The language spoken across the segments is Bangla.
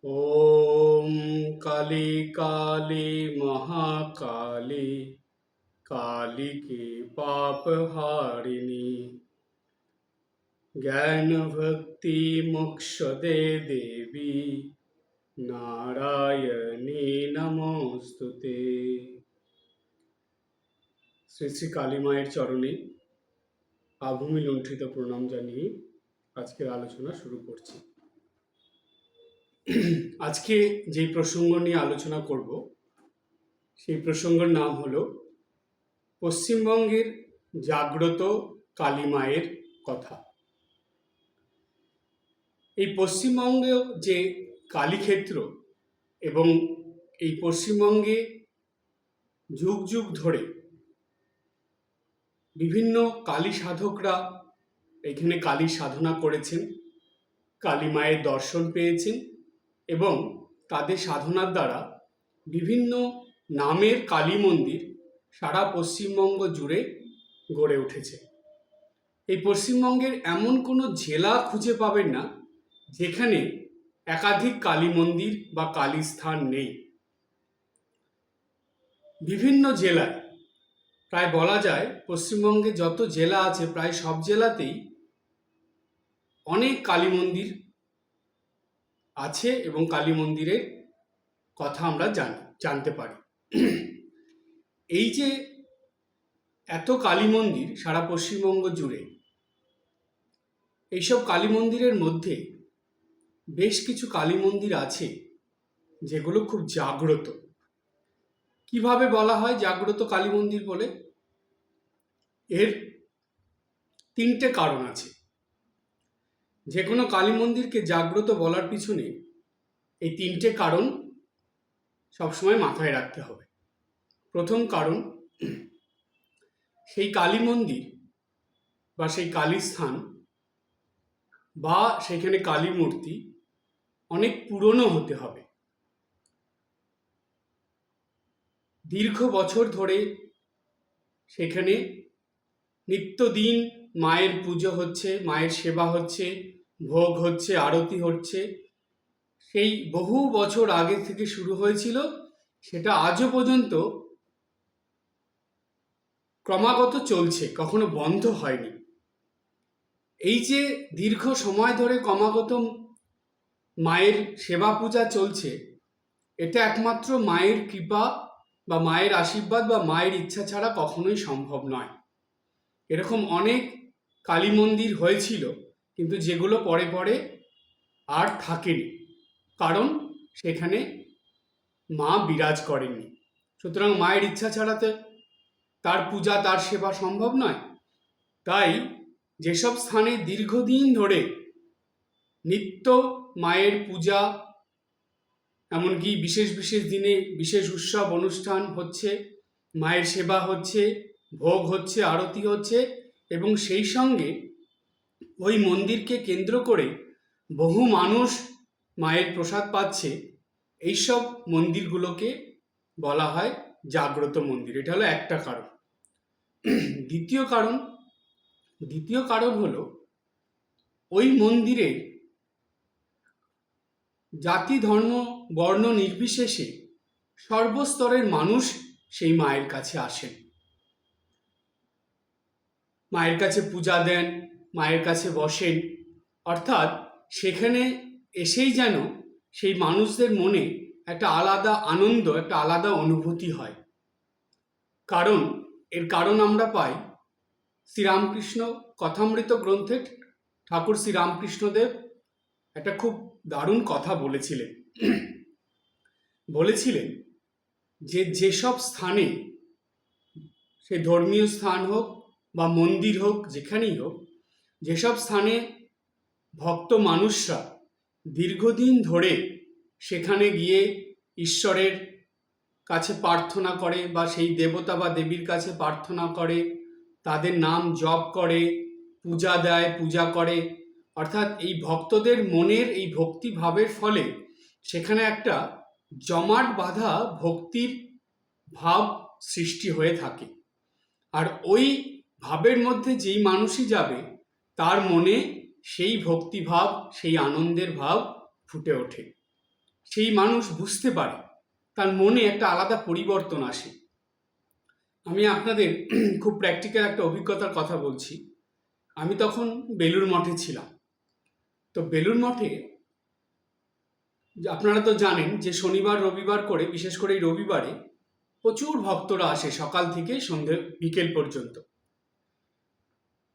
ॐ काली काली महाकाली कालिके पापहारिणी ज्ञान भक्ति मोक्षदे देवी नारायणी नमोस्तुते। শ্রী শ্রী কালী মায়ের চরণে আভূমি লুণ্ঠিত প্রণাম জানিয়ে আজকের আলোচনা শুরু করছি। আজকে যেই প্রসঙ্গ নিয়ে আলোচনা করব সেই প্রসঙ্গের নাম হলো পশ্চিমবঙ্গের জাগ্রত কালী মায়ের কথা। এই পশ্চিমবঙ্গে যে কালীক্ষেত্র এবং এই পশ্চিমবঙ্গে যুগ যুগ ধরে বিভিন্ন কালী সাধকরা এখানে কালীর সাধনা করেছেন, কালী মায়ের দর্শন পেয়েছেন এবং তাদের সাধনার দ্বারা বিভিন্ন নামের কালী মন্দির সারা পশ্চিমবঙ্গ জুড়ে গড়ে উঠেছে। এই পশ্চিমবঙ্গের এমন কোনো জেলা খুঁজে পাবেন না যেখানে একাধিক কালী মন্দির বা কালী স্থান নেই। বিভিন্ন জেলায় প্রায় বলা যায় পশ্চিমবঙ্গে যত জেলা আছে প্রায় সব জেলাতেই অনেক কালী মন্দির আছে এবং কালী মন্দিরের কথা আমরা জানতে পারি। এই যে এত কালী মন্দির সারা পশ্চিমবঙ্গ জুড়ে, এইসব কালী মন্দিরের মধ্যে বেশ কিছু কালী মন্দির আছে যেগুলো খুব জাগ্রত। কিভাবে বলা হয় জাগ্রত কালী মন্দির বলে? এর তিনটে কারণ আছে। যে কোনো কালী মন্দিরকে জাগ্রত বলার পিছনে এই তিনটে কারণ সবসময় মাথায় রাখতে হবে। প্রথম কারণ, সেই কালী মন্দির বা সেই কালী স্থান বা সেখানে কালী মূর্তি অনেক পুরনো হতে হবে। দীর্ঘ বছর ধরে সেখানে নিত্যদিন মায়ের পুজো হচ্ছে, মায়ের সেবা হচ্ছে, ভোগ হচ্ছে, আরতি হচ্ছে। সেই বহু বছর আগে থেকে শুরু হয়েছিল, সেটা আজও পর্যন্ত ক্রমাগত চলছে, কখনো বন্ধ হয়নি। এই যে দীর্ঘ সময় ধরে ক্রমাগত মায়ের সেবা পূজা চলছে, এটা একমাত্র মায়ের কৃপা বা মায়ের আশীর্বাদ বা মায়ের ইচ্ছা ছাড়া কখনোই সম্ভব নয়। এরকম অনেক কালী মন্দির হয়েছিল কিন্তু যেগুলো পরে পরে আর থাকেনি, কারণ সেখানে মা বিরাজ করেননি। সুতরাং মায়ের ইচ্ছা ছাড়াতে তার পূজা তার সেবা সম্ভব নয়। তাই যেসব স্থানে দীর্ঘদিন ধরে নিত্য মায়ের পূজা, এমনকি বিশেষ বিশেষ দিনে বিশেষ উৎসব অনুষ্ঠান হচ্ছে, মায়ের সেবা হচ্ছে, ভোগ হচ্ছে, আরতি হচ্ছে এবং সেই সঙ্গে ওই মন্দিরকে কেন্দ্র করে বহু মানুষ মায়ের প্রসাদ পাচ্ছে, এইসব মন্দিরগুলোকে বলা হয় জাগ্রত মন্দির। এটা হলো একটা কারণ। দ্বিতীয় কারণ হলো ওই মন্দিরে জাতি ধর্ম বর্ণ নির্বিশেষে সর্বস্তরের মানুষ সেই মায়ের কাছে আসেন, মায়ের কাছে পূজা দেন, মায়ের কাছে বসেন। অর্থাৎ সেখানে এসেই যেন সেই মানুষদের মনে একটা আলাদা আনন্দ, একটা আলাদা অনুভূতি হয়। এর কারণ আমরা পাই শ্রীরামকৃষ্ণ কথামৃত গ্রন্থে। ঠাকুর শ্রীরামকৃষ্ণদেব একটা খুব দারুণ কথা বলেছিলেন যে যেসব স্থানে, সে ধর্মীয় স্থান হোক বা মন্দির হোক, যেখানেই হোক, যেসব স্থানে ভক্ত মানুষরা দীর্ঘদিন ধরে সেখানে গিয়ে ঈশ্বরের কাছে প্রার্থনা করে বা সেই দেবতা বা দেবীর কাছে প্রার্থনা করে, তাদের নাম জপ করে, পূজা দেয়, পূজা করে, অর্থাৎ এই ভক্তদের মনের এই ভক্তিভাবের ফলে সেখানে একটা জমাট বাঁধা ভক্তির ভাব সৃষ্টি হয়ে থাকে। আর ওই ভাবের মধ্যে যেই মানুষই যাবে তার মনে সেই ভক্তিভাব, সেই আনন্দের ভাব ফুটে ওঠে। সেই মানুষ বুঝতে পারে, তার মনে একটা আলাদা পরিবর্তন আসে। আমি আপনাদের খুব প্র্যাকটিক্যাল একটা অভিজ্ঞতার কথা বলছি। আমি তখন বেলুড় মঠে ছিলাম। তো বেলুড় মঠে আপনারা তো জানেন যে শনিবার রবিবার করে, বিশেষ করে এই রবিবারে প্রচুর ভক্তরা আসে, সকাল থেকে সন্ধে বিকেল পর্যন্ত।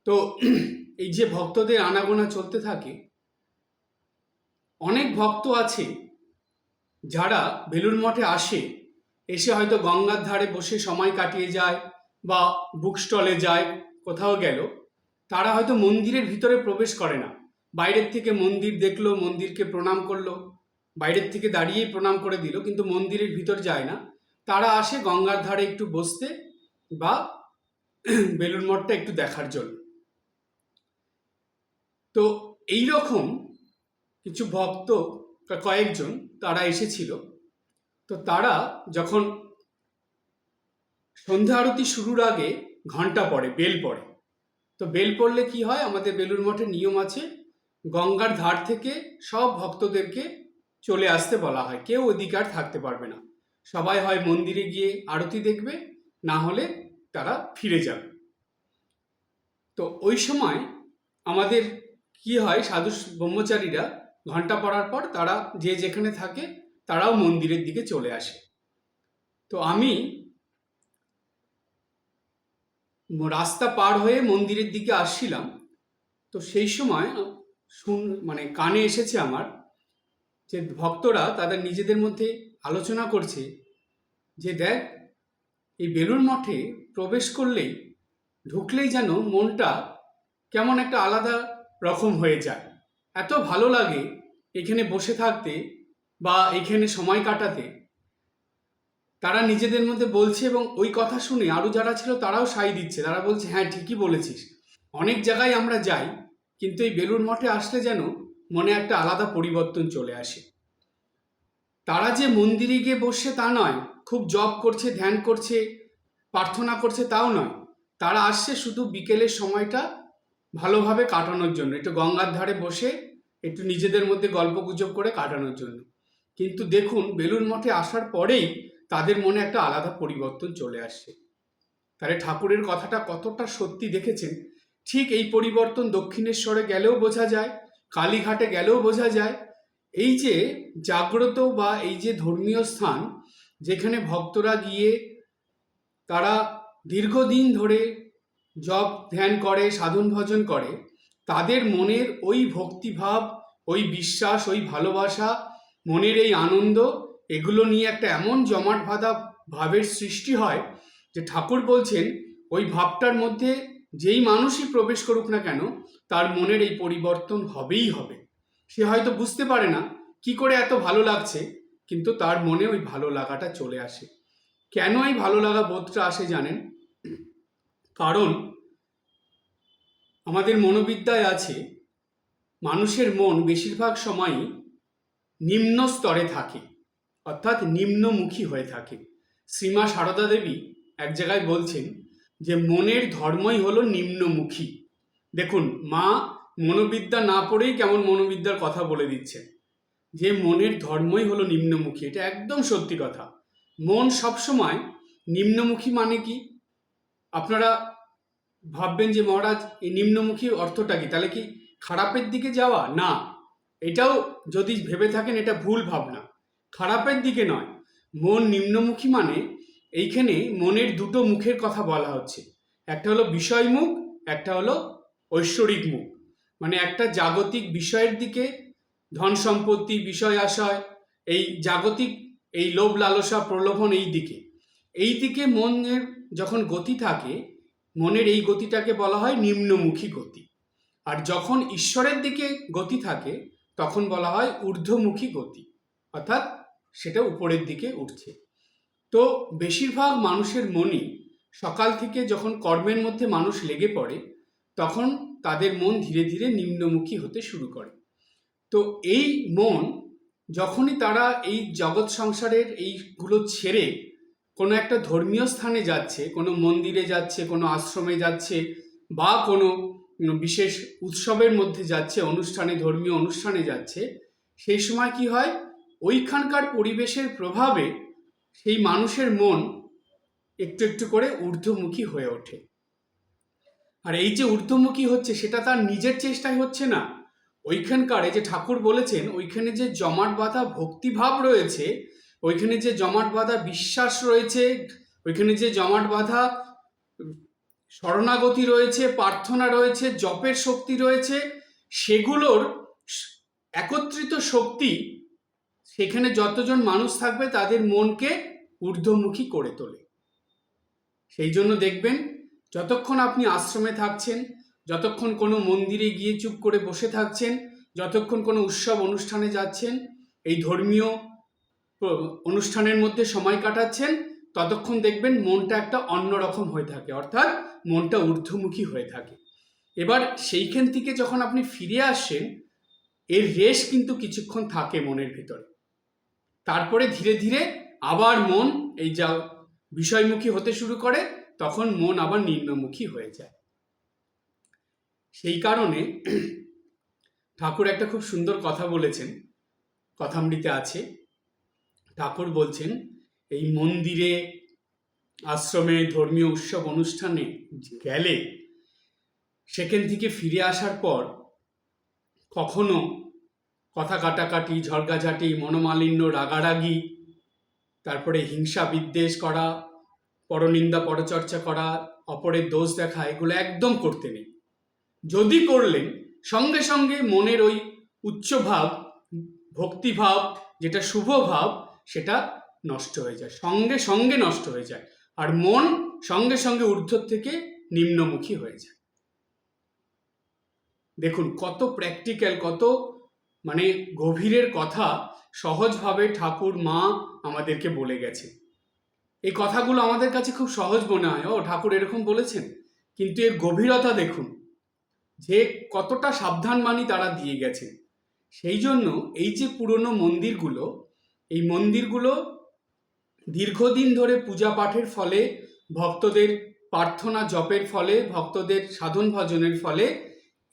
তো এই যে ভক্তদের আনাগোনা চলতে থাকে, অনেক ভক্ত আছে যারা বেলুড় মঠে আসে, এসে হয়তো গঙ্গার ধারে বসে সময় কাটিয়ে যায় বা বুক স্টলে যায়, কোথাও গেল, তারা হয়তো মন্দিরের ভিতরে প্রবেশ করে না। বাইরের থেকে মন্দির দেখলো, মন্দিরকে প্রণাম করলো, বাইরের থেকে দাঁড়িয়েই প্রণাম করে দিল, কিন্তু মন্দিরের ভিতর যায় না। তারা আসে গঙ্গার ধারে একটু বসতে বা বেলুড় মঠটা একটু দেখার জন্য। তো এই রকম কিছু ভক্ত, কয়েকজন তারা এসেছিল। তো তারা যখন সন্ধ্যা আরতি শুরুর আগে ঘন্টা পড়ে, বেল পড়ে, তো বেল পড়লে কি হয়, আমাদের বেলুড় মঠের নিয়ম আছে, গঙ্গার ধার থেকে সব ভক্তদেরকে চলে আসতে বলা হয়। কেউ ওদিকে আর থাকতে পারবে না, সবাই হয় মন্দিরে গিয়ে আরতি দেখবে, না হলে তারা ফিরে যাবে। তো ওই সময় আমাদের কি হয়, সাধু ব্রহ্মচারীরা ঘন্টা পড়ার পর তারা যে যেখানে থাকে তারাও মন্দিরের দিকে চলে আসে। তো আমি রাস্তা পার হয়ে মন্দিরের দিকে আসছিলাম। তো সেই সময় মানে কানে এসেছে আমার যে ভক্তরা তাদের নিজেদের মধ্যে আলোচনা করছে যে দেখ, এই বেলুড় মঠে প্রবেশ করলেই, ঢুকলেই যেন মনটা কেমন একটা আলাদা রকম হয়ে যায়। এত ভালো লাগে এখানে বসে থাকতে বা এখানে সময় কাটাতে। তারা নিজেদের মধ্যে বলছে, এবং ওই কথা শুনে আরও যারা ছিল তারাও সাই দিচ্ছে। তারা বলছে, হ্যাঁ ঠিকই বলেছিস, অনেক জায়গায় আমরা যাই, কিন্তু এই বেলুড় মঠে আসলে যেন মনে একটা আলাদা পরিবর্তন চলে আসে। তারা যে মন্দিরে গিয়ে বসছে তা নয়, খুব জপ করছে, ধ্যান করছে, প্রার্থনা করছে তাও নয়, তারা আসছে শুধু বিকেলের সময়টা ভালোভাবে কাটানোর জন্য, একটু গঙ্গার ধারে বসে একটু নিজেদের মধ্যে গল্প গুজব করে কাটানোর জন্য। কিন্তু দেখুন, বেলুড় মঠে আসার পরেই তাদের মনে একটা আলাদা পরিবর্তন চলে আসছে। তাহলে ঠাকুরের কথাটা কতটা সত্যি দেখেছেন। ঠিক এই পরিবর্তন দক্ষিণেশ্বরে গেলেও বোঝা যায়, কালীঘাটে গেলেও বোঝা যায়। এই যে জাগ্রত বা এই যে ধর্মীয় স্থান, যেখানে ভক্তরা গিয়ে তারা দীর্ঘদিন ধরে জপ ধ্যান করে, সাধন ভজন করে, তাদের মনের ওই ভক্তিভাব, ওই বিশ্বাস, ওই ভালোবাসা, মনের এই আনন্দ, এগুলো নিয়ে একটা এমন জমাট বাঁধা ভাবের সৃষ্টি হয় যে ঠাকুর বলছেন ওই ভাবটার মধ্যে যেই মানুষই প্রবেশ করুক না কেন, তার মনের এই পরিবর্তন হবেই হবে। সে হয়তো বুঝতে পারে না কি করে এত ভালো লাগছে, কিন্তু তার মনে ওই ভালো লাগাটা চলে আসে। কেন এই ভালো লাগা বোধটা আসে জানেন? কারণ আমাদের মনোবিদ্যায় আছে, মানুষের মন বেশিরভাগ সময়ই নিম্ন স্তরে থাকে, অর্থাৎ নিম্নমুখী হয়ে থাকে। শ্রীমা সারদা দেবী এক জায়গায় বলছেন যে মনের ধর্মই হলো নিম্নমুখী। দেখুন, মা মনোবিদ্যা না পড়েই কেমন মনোবিদ্যার কথা বলে দিচ্ছেন, যে মনের ধর্মই হলো নিম্নমুখী। এটা একদম সত্যি কথা। মন সবসময় নিম্নমুখী মানে কি? আপনারা ভাববেন যে মহারাজ এই নিম্নমুখী অর্থটা কি? তাহলে কি খারাপের দিকে যাওয়া? না, এটাও যদি ভেবে থাকেন এটা ভুল ভাবনা। খারাপের দিকে নয়, মন নিম্নমুখী মানে এইখানে মনের দুটো মুখের কথা বলা হচ্ছে। একটা হলো বিষয় মুখ, একটা হলো ঐশ্বরিক মুখ। মানে একটা জাগতিক বিষয়ের দিকে, ধন সম্পত্তি, বিষয় আশয়, এই জাগতিক এই লোভ লালসা প্রলোভন, এই দিকে মনের যখন গতি থাকে, মনের এই গতিটাকে বলা হয় নিম্নমুখী গতি। আর যখন ঈশ্বরের দিকে গতি থাকে তখন বলা হয় ঊর্ধ্বমুখী গতি, অর্থাৎ সেটা উপরের দিকে উঠছে। তো বেশিরভাগ মানুষের মনই সকাল থেকে যখন কর্মের মধ্যে মানুষ লেগে পড়ে, তখন তাদের মন ধীরে ধীরে নিম্নমুখী হতে শুরু করে। তো এই মন যখনই তারা এই জগৎ সংসারের এইগুলো ছেড়ে কোনো একটা ধর্মীয় স্থানে যাচ্ছে, কোনো মন্দিরে যাচ্ছে, কোনো আশ্রমে যাচ্ছে, বা কোনো বিশেষ উৎসবের মধ্যে যাচ্ছে, অনুষ্ঠানে, ধর্মীয় অনুষ্ঠানে যাচ্ছে, সেই সময় কি হয়, ওইখানকার পরিবেশের প্রভাবে সেই মানুষের মন একটু একটু করে ঊর্ধ্বমুখী হয়ে ওঠে। আর এই যে ঊর্ধ্বমুখী হচ্ছে সেটা তার নিজের চেষ্টায় হচ্ছে না। ওইখানকার যে ঠাকুর বলেছেন, ওইখানে যে জমাট বাঁধা ভক্তিভাব রয়েছে, ওইখানে যে জমাট বাঁধা বিশ্বাস রয়েছে, ওইখানে যে জমাট বাঁধা শরণাগতি রয়েছে, প্রার্থনা রয়েছে, জপের শক্তি রয়েছে, সেগুলোর একত্রিত শক্তি সেখানে যতজন মানুষ থাকবে তাদের মনকে ঊর্ধ্বমুখী করে তোলে। সেই জন্য দেখবেন, যতক্ষণ আপনি আশ্রমে থাকছেন, যতক্ষণ কোনো মন্দিরে গিয়ে চুপ করে বসে থাকছেন, যতক্ষণ কোনো উৎসব অনুষ্ঠানে যাচ্ছেন, এই ধর্মীয় অনুষ্ঠানের মধ্যে সময় কাটাচ্ছেন, ততক্ষণ দেখবেন মনটা একটা অন্যরকম হয়ে থাকে, অর্থাৎ মনটা ঊর্ধ্বমুখী হয়ে থাকে। এবার সেইখান থেকে যখন আপনি ফিরে আসেন, এর রেশ কিন্তু কিছুক্ষণ থাকে মনের ভিতরে। তারপরে ধীরে ধীরে আবার মন এই যা বিষয়মুখী হতে শুরু করে, তখন মন আবার নিম্নমুখী হয়ে যায়। সেই কারণে ঠাকুর একটা খুব সুন্দর কথা বলেছেন, কথামৃতে আছে। ঠাকুর বলছেন, এই মন্দিরে, আশ্রমে, ধর্মীয় উৎসব অনুষ্ঠানে গেলে সেখান থেকে ফিরে আসার পর কখনো কথা কাটাকাটি, ঝগড়াঝাটি, মনোমালিন্য, রাগারাগি, তারপরে হিংসা বিদ্বেষ করা, পরনিন্দা পরচর্চা করা, অপরের দোষ দেখা, এগুলো একদম করতে নেই। যদি করলেন, সঙ্গে সঙ্গে মনের ওই উচ্চভাব, ভক্তিভাব, যেটা শুভ ভাব, সেটা নষ্ট হয়ে যায়, সঙ্গে সঙ্গে নষ্ট হয়ে যায়, আর মন সঙ্গে সঙ্গে ঊর্ধ্ব থেকে নিম্নমুখী হয়ে যায়। দেখুন কত প্র্যাকটিক্যাল, কত মানে গভীরের কথা সহজভাবে ঠাকুর মা আমাদেরকে বলে গেছে। এই কথাগুলো আমাদের কাছে খুব সহজ মনে হয়, ও ঠাকুর এরকম বলেছেন, কিন্তু এর গভীরতা দেখুন, যে কতটা সাবধান বাণী তারা দিয়ে গেছে। সেই জন্য এই যে পুরনো মন্দিরগুলো, এই মন্দিরগুলো দীর্ঘদিন ধরে পূজা পাঠের ফলে, ভক্তদের প্রার্থনা জপের ফলে, ভক্তদের সাধন ভজনের ফলে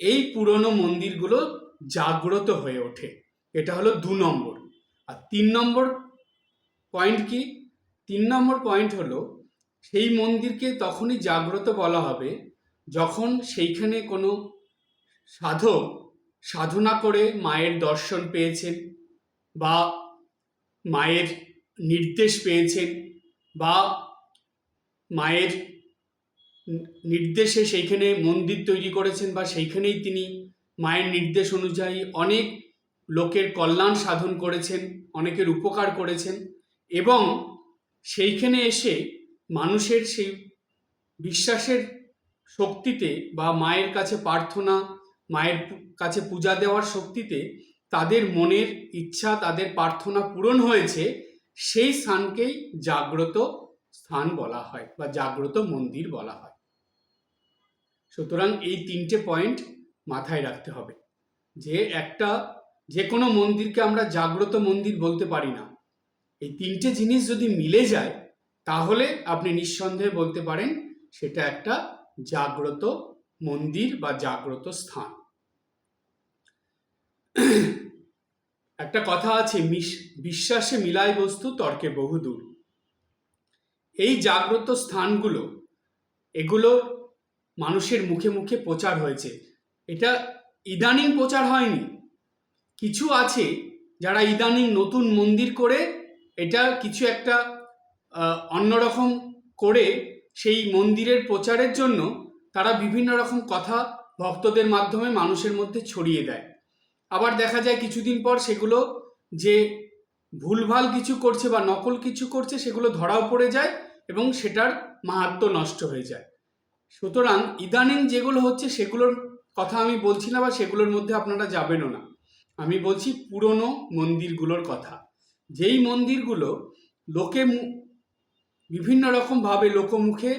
এই পুরনো মন্দিরগুলো জাগ্রত হয়ে ওঠে। এটা হলো 2 নম্বর। আর 3 নম্বর পয়েন্ট কি? 3 নম্বর পয়েন্ট হলো, সেই মন্দিরকে তখনই জাগ্রত বলা হবে যখন সেইখানে কোনো সাধক সাধনা করে মায়ের দর্শন পেয়েছেন, বা মায়ের নির্দেশ পেয়েছেন, বা মায়ের নির্দেশে সেইখানে মন্দির তৈরি করেছেন, বা সেইখানেই তিনি মায়ের নির্দেশ অনুযায়ী অনেক লোকের কল্যাণ সাধন করেছেন, অনেকের উপকার করেছেন, এবং সেইখানে এসে মানুষের সেই বিশ্বাসের শক্তিতে বা মায়ের কাছে প্রার্থনা, মায়ের কাছে পূজা দেওয়ার শক্তিতে তাদের মনের ইচ্ছা, তাদের প্রার্থনা পূরণ হয়েছে, সেই স্থানকেই জাগ্রত স্থান বলা হয় বা জাগ্রত মন্দির বলা হয়। সুতরাং এই 3টে পয়েন্ট মাথায় রাখতে হবে, যে কোনো মন্দিরকে আমরা জাগ্রত মন্দির বলতে পারি না। এই 3টে জিনিস যদি মিলে যায়, তাহলে আপনি নিঃসন্দেহে বলতে পারেন সেটা একটা জাগ্রত মন্দির বা জাগ্রত স্থান। একটা কথা আছে, বিশ্বাসে মিলায় বস্তু, তর্কে বহুদূর। এই জাগ্রত স্থানগুলো, এগুলো মানুষের মুখে মুখে প্রচার হয়েছে। এটা ইদানিং প্রচার হয়নি। কিছু আছে যারা ইদানিং নতুন মন্দির করে এটা কিছু একটা অন্যরকম করে সেই মন্দিরের প্রচারের জন্য তারা বিভিন্ন রকম কথা ভক্তদের মাধ্যমে মানুষের মধ্যে ছড়িয়ে দেয়। আবার দেখা যায় কিছুদিন পর সেগুলো যে ভুলভাল কিছু করছে বা নকল কিছু করছে, সেগুলো ধরাও পড়ে যায় এবং সেটার মাহাত্ম্য নষ্ট হয়ে যায়। সুতরাং ইদানিং যেগুলো হচ্ছে সেগুলোর কথা আমি বলছি না, বা সেগুলোর মধ্যে আপনারা যাবেনও না। আমি বলছি পুরনো মন্দিরগুলোর কথা, যেই মন্দিরগুলো লোকে বিভিন্ন রকমভাবে লোকমুখে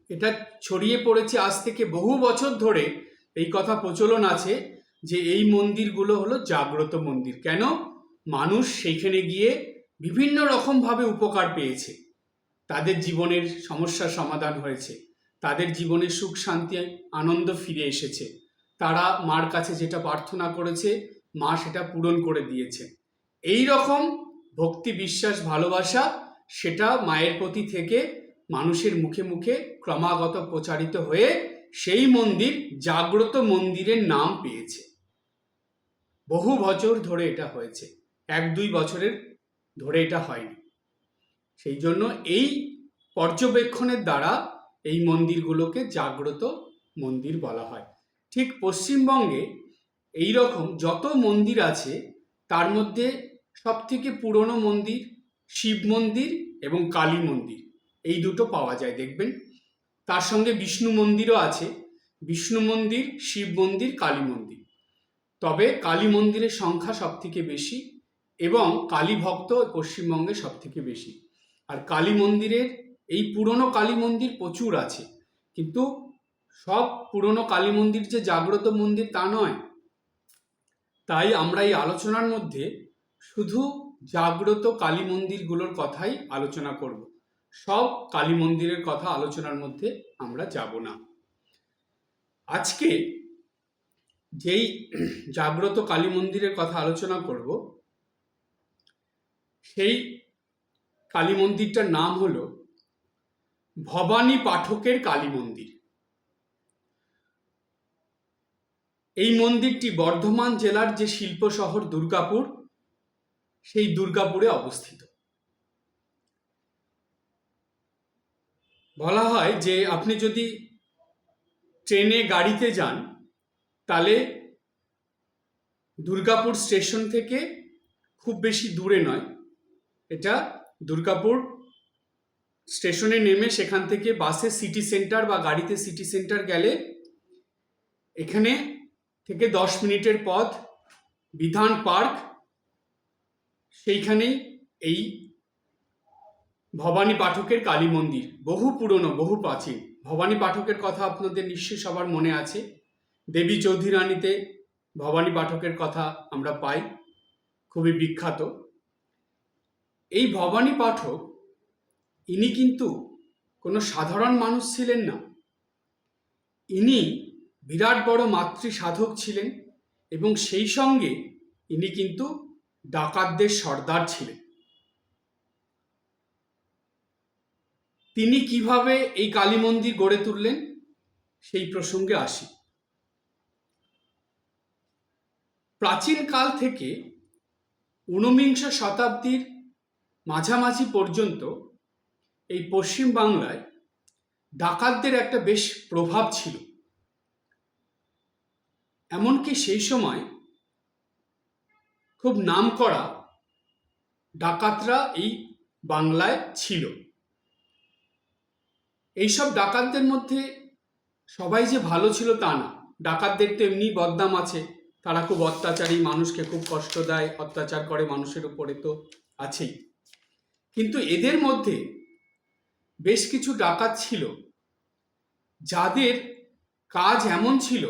এটা ছড়িয়ে পড়েছে। আজ থেকে বহু বছর ধরে এই কথা প্রচলন আছে যে এই মন্দিরগুলো হলো জাগ্রত মন্দির। কেন? মানুষ সেইখানে গিয়ে বিভিন্ন রকমভাবে উপকার পেয়েছে, তাদের জীবনের সমস্যার সমাধান হয়েছে, তাদের জীবনে সুখ শান্তি আনন্দ ফিরে এসেছে, তারা মার কাছে যেটা প্রার্থনা করেছে মা সেটা পূরণ করে দিয়েছে। এই রকম ভক্তি, বিশ্বাস, ভালোবাসা সেটা মায়ের প্রতি থেকে মানুষের মুখে মুখে ক্রমাগত প্রচারিত হয়ে সেই মন্দির জাগ্রত মন্দিরের নাম পেয়েছে। বহু বছর ধরে এটা হয়েছে, 1-2 বছরের ধরে এটা হয়নি। সেই জন্য এই পর্যবেক্ষণের দ্বারা এই মন্দিরগুলোকে জাগ্রত মন্দির বলা হয়। ঠিক পশ্চিমবঙ্গে এই রকম যত মন্দির আছে তার মধ্যে সবথেকে পুরনো মন্দির শিব মন্দির এবং কালী মন্দির, এই দুটো পাওয়া যায় দেখবেন। তার সঙ্গে বিষ্ণু মন্দিরও আছে, বিষ্ণু মন্দির, শিব মন্দির, কালী মন্দির। তবে কালী মন্দিরের সংখ্যা সবথেকে বেশি এবং কালী ভক্ত পশ্চিমবঙ্গে সবথেকে বেশি। আর কালী মন্দিরের এই পুরনো কালী মন্দির প্রচুর আছে, কিন্তু সব পুরনো কালী মন্দির যে জাগ্রত মন্দির তা নয়। তাই আমরা এই আলোচনার মধ্যে শুধু জাগ্রত কালী মন্দিরগুলোর কথাই আলোচনা করব, সব কালী মন্দিরের কথা আলোচনার মধ্যে আমরা যাব না। আজকে যেই জাগ্রত কালী মন্দিরের কথা আলোচনা করব সেই কালী মন্দিরটার নাম হলো ভবানী পাঠকের কালী মন্দির। এই মন্দিরটি বর্ধমান জেলার যে শিল্প শহর দুর্গাপুর, সেই দুর্গাপুরে অবস্থিত। বলা হয় যে আপনি যদি ট্রেনে গাড়িতে যান তাহলে দুর্গাপুর স্টেশন থেকে খুব বেশি দূরে নয়, এটা দুর্গাপুর স্টেশনে নেমে সেখান থেকে বাসে সিটি সেন্টার বা গাড়িতে সিটি সেন্টার গেলে এখানে থেকে 10 মিনিটের পথ বিধান পার্ক, সেইখানেই এই ভবানী পাঠকের কালী মন্দির। বহু পুরনো, বহু প্রাচীন। ভবানী পাঠকের কথা আপনাদের নিশ্চয়ই সবার মনে আছে। দেবী চৌধুরী রানীতে ভবানী পাঠকের কথা আমরা পাই, খুবই বিখ্যাত। এই ভবানী পাঠক ইনি কিন্তু কোনো সাধারণ মানুষ ছিলেন না, ইনি বিরাট বড় মাতৃ সাধক ছিলেন এবং সেই সঙ্গে ইনি কিন্তু ডাকাতদের সর্দার ছিলেন। তিনি কিভাবে এই কালী মন্দির গড়ে তুললেন সেই প্রসঙ্গে আসি। প্রাচীনকাল থেকে 19 শতাব্দীর মাঝামাঝি পর্যন্ত এই পশ্চিম বাংলায় ডাকাতদের একটা বেশ প্রভাব ছিল। এমনকি সেই সময় খুব নামকরা ডাকাতরা এই বাংলায় ছিল। এইসব ডাকাতদের মধ্যে সবাই যে ভালো ছিল তা না, ডাকাতদের তো এমনি বদনাম আছে, তারা খুব অত্যাচারী, মানুষকে খুব কষ্ট দেয়, অত্যাচার করে মানুষের উপরে তো আছেই। কিন্তু এদের মধ্যে বেশ কিছু ডাকাত ছিল যাদের কাজ এমন ছিল,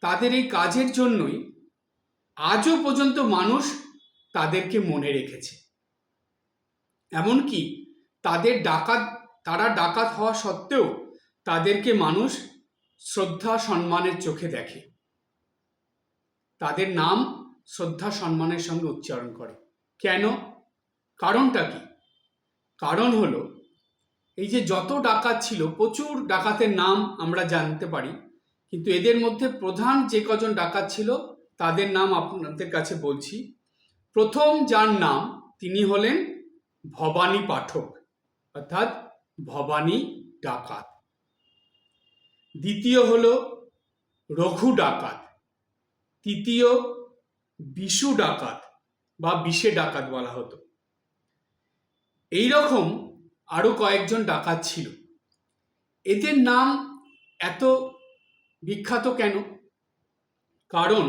তাদের এই কাজের জন্যই আজও পর্যন্ত মানুষ তাদেরকে মনে রেখেছে। এমনকি তারা ডাকাত হওয়া সত্ত্বেও তাদেরকে মানুষ শ্রদ্ধা সম্মানের চোখে দেখে, তাদের নাম শ্রদ্ধা সম্মানের সঙ্গে উচ্চারণ করে। কেন? কারণটা কি? কারণ হলো এই যে যত ডাকাত ছিল, প্রচুর ডাকাতের নাম আমরা জানতে পারি, কিন্তু এদের মধ্যে প্রধান যে কজন ডাকাত ছিল তাদের নাম আপনাদের কাছে বলছি। প্রথম যার নাম, তিনি হলেন ভবানী পাঠক, অর্থাৎ ভবানী ডাকাত। দ্বিতীয় হলো রঘু ডাকাত। তৃতীয় বিশু ডাকাত বা বিশে ডাকাত বলা হতো। এই রকম আরো কয়েকজন ডাকাত ছিল। এদের নাম এত বিখ্যাত কেন? কারণ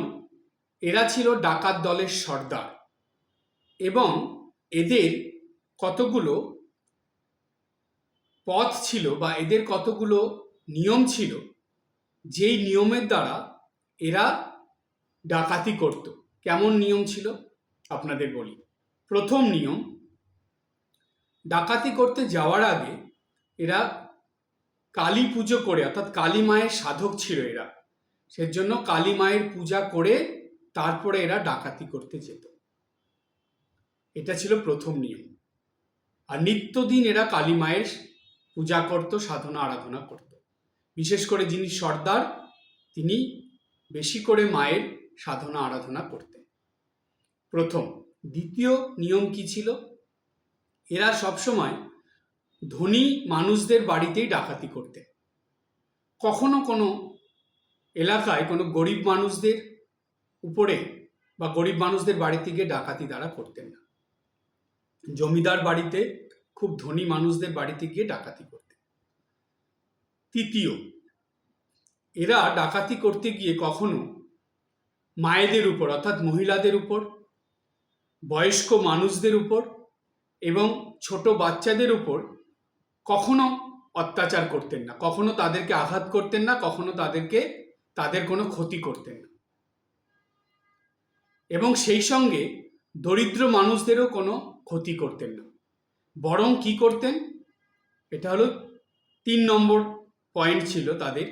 এরা ছিল ডাকাত দলের সর্দার এবং এদের কতগুলো পথ ছিল বা এদের কতগুলো নিয়ম ছিল, যেই নিয়মের দ্বারা এরা ডাকাতি করত। কেমন নিয়ম ছিল আপনাদের বলি। প্রথম নিয়ম, ডাকাতি করতে যাওয়ার আগে এরা কালী পুজো করে, অর্থাৎ কালী মায়ের সাধক ছিল এরা, সেজন্য কালী মায়ের পূজা করে তারপরে এরা ডাকাতি করতে যেত। এটা ছিল প্রথম নিয়ম। আর নিত্যদিন এরা কালী মায়ের পূজা করত, সাধনা আরাধনা করত। বিশেষ করে যিনি সর্দার তিনি বেশি করে মায়ের সাধনা আরাধনা করতেন। প্রথম। দ্বিতীয় নিয়ম কি ছিল? এরা সবসময় ধনী মানুষদের বাড়িতেই ডাকাতি করতেন। কখনো কোনো এলাকায় কোনো গরিব মানুষদের উপরে বা গরিব মানুষদের বাড়িতে গিয়ে ডাকাতি তারা করতেন না। জমিদার বাড়িতে, খুব ধনী মানুষদের বাড়িতে গিয়ে ডাকাতি করতেন। তৃতীয়, এরা ডাকাতি করতে গিয়ে কখনো মায়েদের উপর অর্থাৎ মহিলাদের উপর, বয়স্ক মানুষদের উপর এবং ছোট বাচ্চাদের উপর কখনো অত্যাচার করতেন না, কখনো তাদেরকে আঘাত করতেন না, কখনো তাদের কোনো ক্ষতি করতেন না। এবং সেই সঙ্গে দরিদ্র মানুষদেরও কোনো ক্ষতি করতেন না। বরং কি করতেন? এটা হলো 3 নম্বর পয়েন্ট ছিল তাদের,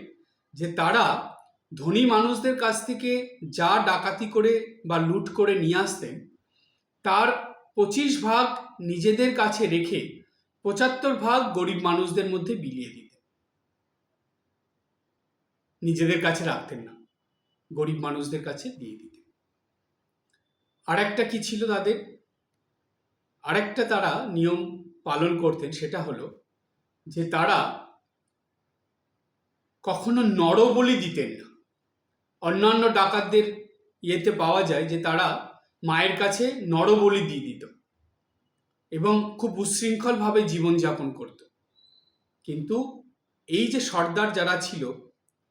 যে তারা ধনী মানুষদের কাছ থেকে যা ডাকাতি করে বা লুট করে নিয়ে আসতেন তার 25 ভাগ নিজেদের কাছে রেখে 75 ভাগ গরিব মানুষদের মধ্যে বিলিয়ে দিতেন। নিজেদের কাছে রাখতেন না, গরিব মানুষদের কাছে দিয়ে দিতেন। আরেকটা কি ছিল তাদের? আরেকটা তারা নিয়ম পালন করতেন, সেটা হলো যে তারা কখনো নরবলি দিতেন না। অন্যান্য ডাকাতদের ইয়েতে পাওয়া যায় যে তারা মায়ের কাছে নরবলি দিয়ে দিত এবং খুব উচ্ছৃঙ্খলভাবে জীবনযাপন করত। কিন্তু এই যে সর্দার যারা ছিল,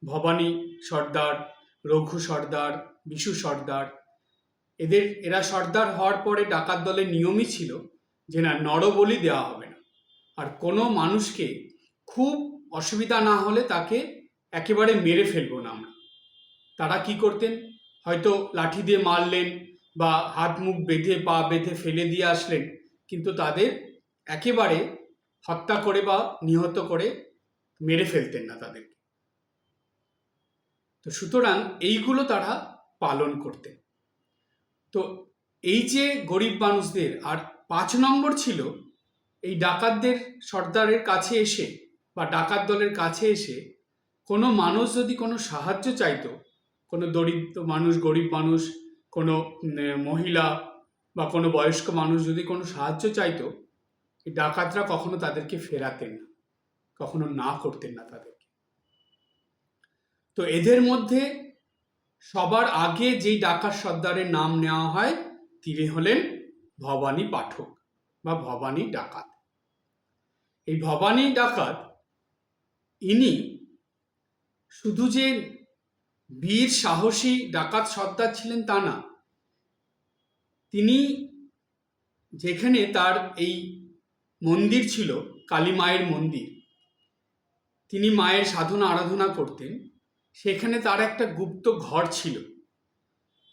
ভবানী সর্দার, রঘু সর্দার, বিশু সর্দার, এরা সর্দার হওয়ার পরে ডাকাত দলের নিয়মই ছিল যে না, নরবলি দেওয়া হবে না। আর কোনো মানুষকে খুব অসুবিধা না হলে তাকে একেবারে মেরে ফেলবো না আমরা। তারা কি করতেন? হয়তো লাঠি দিয়ে মারলেন বা হাত মুখ বেঁধে পা বেঁধে ফেলে দিয়ে আসলেন, কিন্তু তাদের একেবারে হত্যা করে বা নিহত করে মেরে ফেলতেন না তাদেরকে। তো সুতরাং এইগুলো তারা পালন করতেন। তো এই যে গরিব মানুষদের, আর 5 নম্বর ছিল এই ডাকাতদের সর্দারের কাছে এসে বা ডাকাত দলের কাছে এসে কোনো মানুষ যদি কোনো সাহায্য চাইতো, কোনো দরিদ্র মানুষ, গরিব মানুষ, কোনো মহিলা বা কোনো বয়স্ক মানুষ যদি কোনো সাহায্য চাইতো, এই ডাকাতরা কখনো তাদেরকে ফেরাতেন না, কখনো না করতেন না তাদেরকে। তো এদের মধ্যে সবার আগে যেই ডাকাত সর্দারের নাম নেওয়া হয় তিনি হলেন ভবানী পাঠক বা ভবানী ডাকাত। এই ভবানী ডাকাত ইনি শুধু যে বীর সাহসী ডাকাত সর্দার ছিলেন তা না, তিনি যেখানে তার এই মন্দির ছিল, কালী মায়ের মন্দির, তিনি মায়ের সাধনা আরাধনা করতেন, সেখানে তার একটা গুপ্ত ঘর ছিল,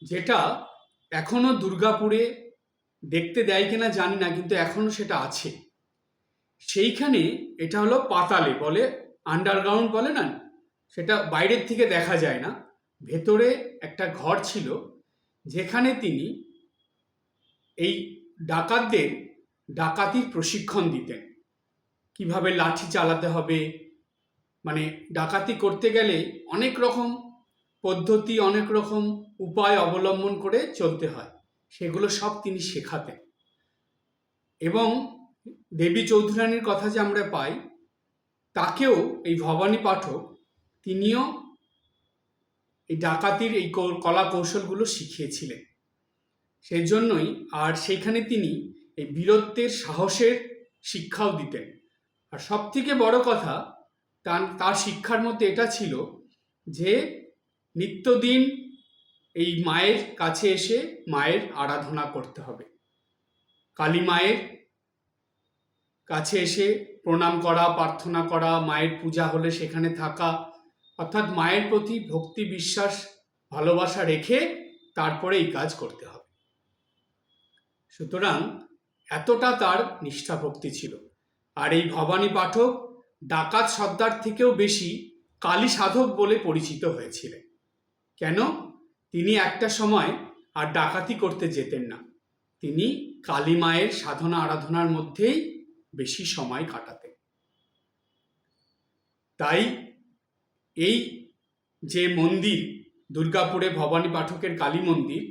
যেটা এখনো দুর্গাপুরে দেখতে দেয় কিনা জানি না, কিন্তু এখনো সেটা আছে। সেইখানে, এটা হলো পাতালে বলে, আন্ডারগ্রাউন্ড বলে না, সেটা বাইরের থেকে দেখা যায় না, ভেতরে একটা ঘর ছিল যেখানে তিনি এই ডাকাতদের ডাকাতির প্রশিক্ষণ দিতেন। কিভাবে লাঠি চালাতে হবে, মানে ডাকাতি করতে গেলে অনেক রকম পদ্ধতি, অনেক রকম উপায় অবলম্বন করে চলতে হয়, সেগুলো সব তিনি শেখাতেন। এবং দেবী চৌধুরানীর কথা যে আমরা পাই, তাকেও এই ভবানী পাঠক, তিনিও এই ডাকাতির এই কলা কৌশলগুলো শিখিয়েছিলেন। সেই জন্যই আর সেইখানে তিনি এই বীরত্বের, সাহসের শিক্ষাও দিতেন। আর সব থেকে বড় কথা, তার শিক্ষার মধ্যে এটা ছিল যে নিত্যদিন এই মায়ের কাছে এসে মায়ের আরাধনা করতে হবে, কালী মায়ের কাছে এসে প্রণাম করা, প্রার্থনা করা, মায়ের পূজা হলে সেখানে থাকা, অর্থাৎ মায়ের প্রতি ভক্তি, বিশ্বাস, ভালোবাসা রেখে তারপরে এই কাজ করতে হবে। সুতরাং এতটা তার নিষ্ঠা ভক্তি ছিল। আর এই ভবানী পাঠক ডাকাত সর্দার থেকেও বেশি কালী সাধক বলে পরিচিত হয়েছিলেন। কেন? তিনি একটা সময় আর ডাকাতি করতে যেতেন না, তিনি কালী মায়ের সাধনা আরাধনার মধ্যেই বেশি সময় কাটাতেন। তাই এই যে মন্দির দুর্গাপুরে ভবানী পাঠকের কালী মন্দির,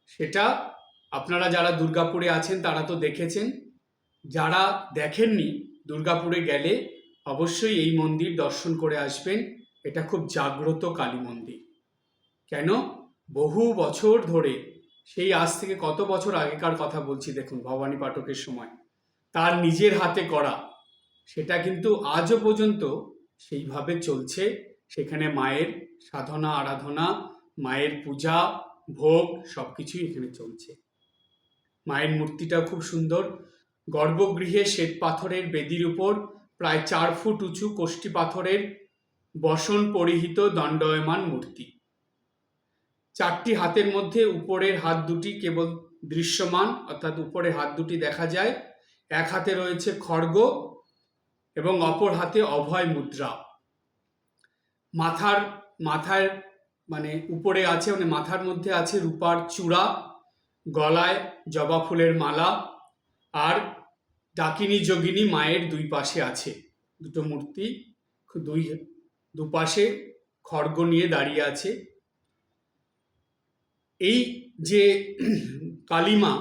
সেটা আপনারা যারা দুর্গাপুরে আছেন তারা তো দেখেছেন, যারা দেখেননি দুর্গাপুরে গেলে অবশ্যই এই মন্দির দর্শন করে আসবেন। এটা খুব জাগ্রত কালী মন্দির। কেন? বহু বছর ধরে, সেই আজ থেকে কত বছর আগেকার কথা বলছি, দেখুন ভবানী পাঠকের সময় তার নিজের হাতে করা, সেটা কিন্তু আজও পর্যন্ত সেইভাবে চলছে। সেখানে মায়ের সাধনা আরাধনা, মায়ের পূজা ভোগ সবকিছুই এখানে চলছে। মায়ের মূর্তিটাও খুব সুন্দর। গর্ভগৃহে শ্বেত পাথরের বেদির উপর প্রায় 4 ফুট উঁচু কোষ্ঠী পাথরের বসন পরিহিত দণ্ডায়মান মূর্তি। 4টি হাতের মধ্যে উপরের হাত দুটি কেবল দৃশ্যমান, অর্থাৎ উপরের হাত দুটি দেখা যায়। এক হাতে রয়েছে খড়গ এবং অপর হাতে অভয় মুদ্রা। মাথার মানে উপরে আছে, মানে মাথার মধ্যে আছে রূপার চূড়া, গলায় জবা ফুলের মালা, আর ডাকিনী যোগিনী মায়ের দুই পাশে আছে। দুটো মূর্তি দুপাশে খড়গ নিয়ে দাঁড়িয়ে আছে। এই যে কালীমা,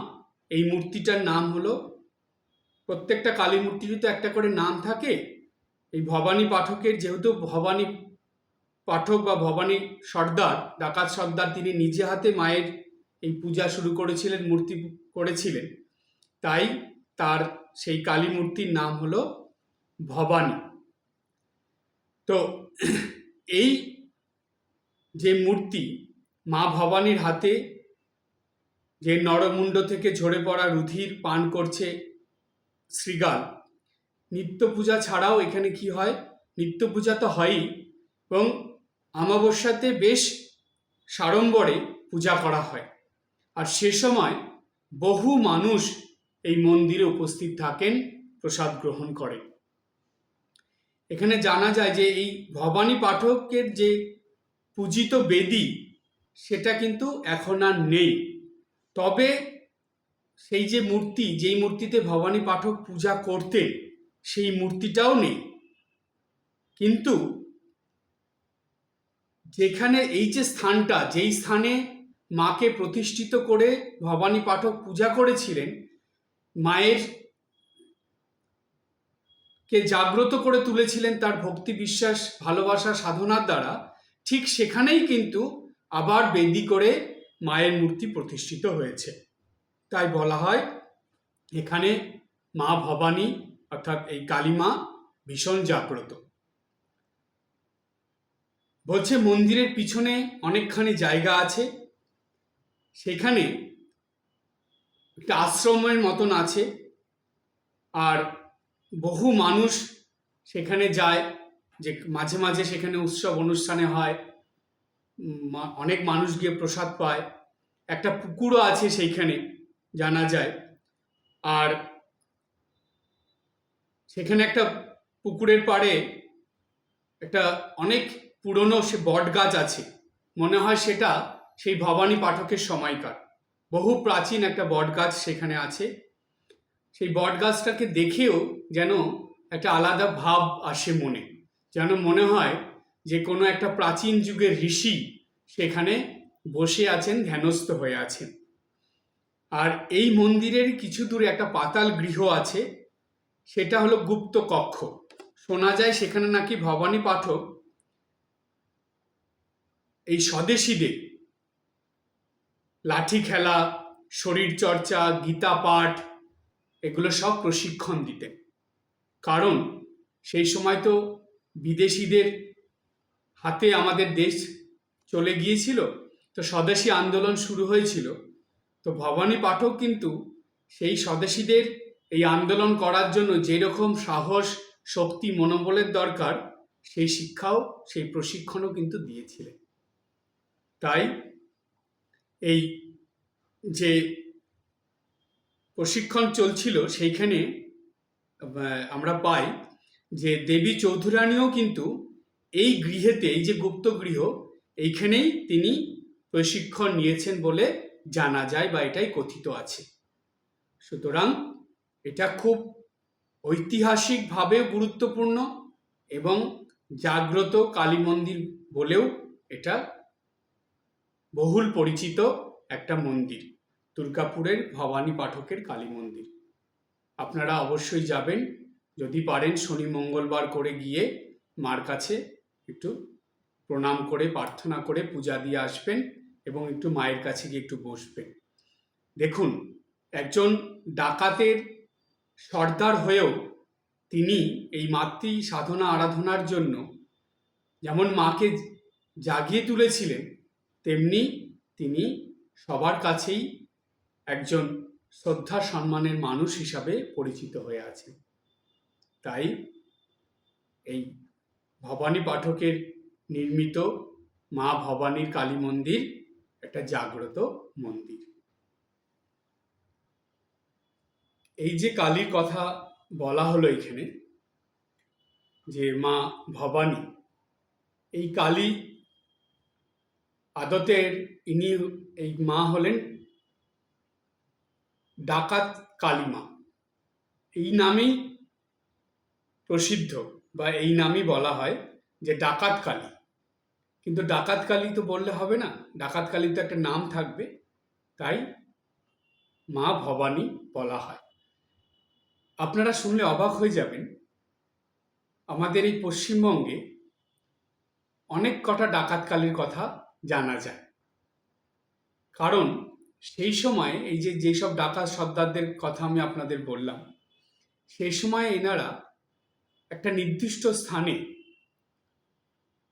এই মূর্তিটার নাম হলো, প্রত্যেকটা কালী মূর্তিরই তো একটা করে নাম থাকে। এই ভবানী পাঠকের, যেহেতু ভবানী পাঠক বা ভবানী সর্দার, ডাকাত সর্দার, তিনি নিজে হাতে মায়ের এই পূজা শুরু করেছিলেন, মূর্তি করেছিলেন, তাই তার সেই কালী মূর্তির নাম হলো ভবানী। তো এই যে মূর্তি, মা ভবানীর হাতে যে নরমুণ্ড থেকে ঝরে পড়া রুধির পান করছে শ্রীগাল। নিত্য পূজা ছাড়াও এখানে কি হয়, নিত্য পূজা তো হয়ই, এবং অমাবস্যাতে বেশ সাড়ম্বরে পূজা করা হয়। আর সে সময় বহু মানুষ এই মন্দিরে উপস্থিত থাকেন, প্রসাদ গ্রহণ করেন। এখানে জানা যায় যে এই ভবানী পাঠকের যে পূজিত বেদি, সেটা কিন্তু এখন আর নেই। তবে সেই যে মূর্তি, যেই মূর্তিতে ভবানী পাঠক পূজা করতেন, সেই মূর্তিটাও নেই। কিন্তু যেখানে এই যে স্থানটা, যেই স্থানে মাকে প্রতিষ্ঠিত করে ভবানী পাঠক পূজা করেছিলেন, মায়ের কে জাগ্রত করে তুলেছিলেন তার ভক্তি বিশ্বাস ভালোবাসা সাধনার দ্বারা, ঠিক সেখানেই কিন্তু আবার বেদি করে মায়ের মূর্তি প্রতিষ্ঠিত হয়েছে। তাই বলা হয় এখানে মা ভবানী অর্থাৎ এই কালী মা ভীষণ জাগ্রত। বলছে মন্দিরের পিছনে অনেকখানি জায়গা আছে, সেখানে একটা আশ্রমের মতন আছে, আর বহু মানুষ সেখানে যায়, যে মাঝে মাঝে সেখানে উৎসব অনুষ্ঠানে হয়, অনেক মানুষ গিয়ে প্রসাদ পায়। একটা পুকুরও আছে সেইখানে জানা যায়। আর সেখানে একটা পুকুরের পাড়ে একটা অনেক পুরনো সে বট গাছ আছে, মনে হয় সেটা সেই ভবানী পাঠকের সময়কার। বহু প্রাচীন একটা বট গাছ সেখানে আছে। সেই বট গাছটাকে দেখেও যেন একটা আলাদা ভাব আসে মনে, যেন মনে হয় যে কোনো একটা প্রাচীন যুগের ঋষি সেখানে বসে আছেন, ধ্যানস্থ হয়ে আছেন। আর এই মন্দিরের কিছু দূরে একটা পাতাল গৃহ আছে, সেটা হলো গুপ্ত কক্ষ। শোনা যায় সেখানে নাকি ভবানী পাঠক এই স্বদেশীদের লাঠি খেলা, শরীর চর্চা, গীতা পাঠ, এগুলো সব প্রশিক্ষণ দিতেন। কারণ সেই সময় তো বিদেশিদের হাতে আমাদের দেশ চলে গিয়েছিল, তো স্বদেশী আন্দোলন শুরু হয়েছিল। তো ভবানী পাঠক কিন্তু সেই স্বদেশীদের এই আন্দোলন করার জন্য যেরকম সাহস, শক্তি, মনোবলের দরকার, সেই শিক্ষাও, সেই প্রশিক্ষণও কিন্তু দিয়েছিলেন। তাই এই যে প্রশিক্ষণ চলছিল সেইখানে আমরা পাই যে দেবী চৌধুরানীও কিন্তু এই গৃহেতে, এই যে গুপ্ত গৃহ, এইখানেই তিনি প্রশিক্ষণ নিয়েছেন বলে জানা যায়, বা এটাই কথিত আছে। সুতরাং এটা খুব ঐতিহাসিকভাবেও গুরুত্বপূর্ণ এবং জাগ্রত কালী মন্দির বলেও এটা বহুল পরিচিত একটা মন্দির, দুর্গাপুরের ভবানী পাঠকের কালী মন্দির। আপনারা অবশ্যই যাবেন, যদি পারেন শনি মঙ্গলবার করে গিয়ে মার কাছে একটু প্রণাম করে প্রার্থনা করে পূজা দিয়ে আসবেন এবং একটু মায়ের কাছে গিয়ে একটু বসবেন। দেখুন, একজন ডাকাতের সর্দার হয়েও তিনি এই মাতৃ সাধনা আরাধনার জন্য যেমন মাকে জাগিয়ে তুলেছিলেন, তেমনি তিনি সবার কাছেই একজন শ্রদ্ধা সম্মানের মানুষ হিসাবে পরিচিত হয়ে আছেন। তাই এই ভবানী পাঠকের নির্মিত মা ভবানীর কালী মন্দির একটা জাগ্রত মন্দির। এই যে কালীর কথা বলা হলো এখানে, যে মা ভবানী, এই কালী আদতের ইনি এই মা হলেন ডাকাত কালী মা, এই নামেই প্রসিদ্ধ বা এই নামই বলা হয় যে ডাকাত কালী। কিন্তু ডাকাত কালী তো বললে হবে না, ডাকাত কালীর তো একটা নাম থাকবে, তাই মা ভবানী বলা হয়। আপনারা শুনলে অবাক হয়ে যাবেন, আমাদের এই পশ্চিমবঙ্গে অনেক কটা ডাকাত কালীর কথা জানা যায়। কারণ সেই সময় এই যে যেসব ডাকাত সর্দারদের কথা আমি আপনাদের বললাম, সেই সময় এনারা একটা নির্দিষ্ট স্থানে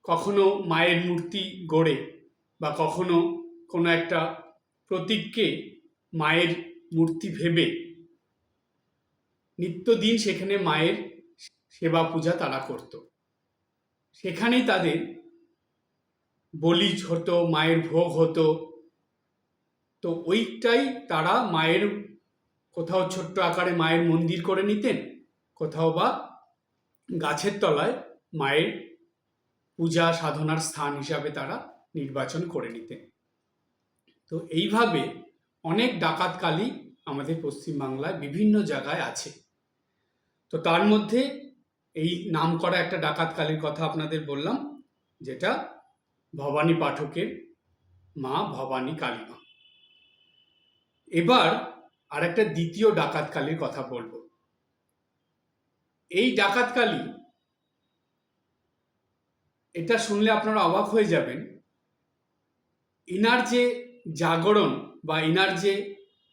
কখনো মায়ের মূর্তি গড়ে বা কখনো কোনো একটা প্রতীককে মায়ের মূর্তি ভেবে নিত্যদিন সেখানে মায়ের সেবা পূজা তারা করত। সেখানেই তাদের বলি হতো, মায়ের ভোগ হতো। তো ওইটাই তারা মায়ের কোথাও ছোট্ট আকারে মায়ের মন্দির করে নিতেন, কোথাও বা গাছের তলায় মায়ের পূজা সাধনার স্থান হিসাবে তারা নির্বাচন করে নিতেন। তো এইভাবে অনেক ডাকাত কালী আমাদের পশ্চিমবাংলায় বিভিন্ন জায়গায় আছে। তো তার মধ্যে এই নাম করা একটা ডাকাত কালীর কথা আপনাদের বললাম, যেটা ভবানী পাঠকের মা ভবানী কালী মা। এবার আর একটা দ্বিতীয় ডাকাত কালীর কথা বলবো। এই ডাকাত কালী, এটা শুনলে আপনারা অবাক হয়ে যাবেন, ইনার যে জাগরণ বা ইনার যে